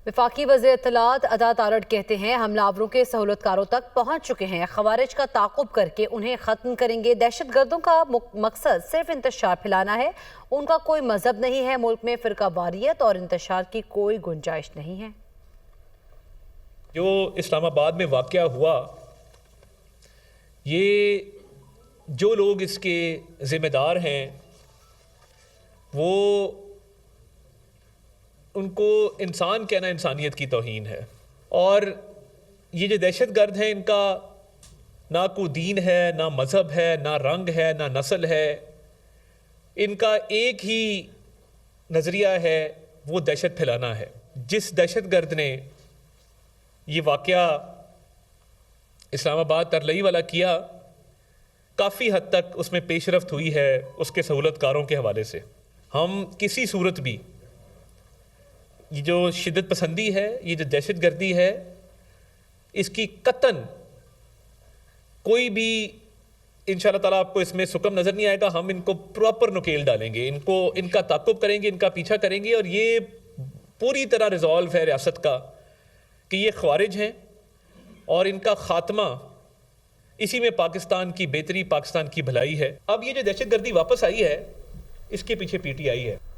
وفاقی وزیر اطلاعات عطا تارڑ کہتے ہیں حملہ کے سہولت کاروں تک پہنچ چکے ہیں، خوارج کا تعاقب کر کے انہیں ختم کریں گے۔ دہشت گردوں کا مقصد صرف انتشار پھیلانا ہے، ان کا کوئی مذہب نہیں ہے، ملک میں فرقہ واریت اور انتشار کی کوئی گنجائش نہیں ہے۔ جو اسلام آباد میں واقعہ ہوا، یہ جو لوگ اس کے ذمہ دار ہیں وہ ان کو انسان کہنا انسانیت کی توہین ہے، اور یہ جو دہشت گرد ہیں ان کا نہ کوئی دین ہے، نہ مذہب ہے، نہ رنگ ہے، نہ نسل ہے، ان کا ایک ہی نظریہ ہے، وہ دہشت پھیلانا ہے۔ جس دہشت گرد نے یہ واقعہ اسلام آباد ترلئی والا کیا، کافی حد تک اس میں پیش رفت ہوئی ہے اس کے سہولت کاروں کے حوالے سے۔ ہم کسی صورت بھی یہ جو شدت پسندی ہے، یہ جو دہشت گردی ہے، اس کی قطعاً کوئی بھی انشاءاللہ تعالیٰ آپ کو اس میں سکم نظر نہیں آئے گا۔ ہم ان کو پراپر نکیل ڈالیں گے، ان کا تعاقب کریں گے، ان کا پیچھا کریں گے، اور یہ پوری طرح ریزالو ہے ریاست کا کہ یہ خوارج ہیں اور ان کا خاتمہ اسی میں پاکستان کی بہتری، پاکستان کی بھلائی ہے۔ اب یہ جو دہشت گردی واپس آئی ہے، اس کے پیچھے پی ٹی آئی ہے۔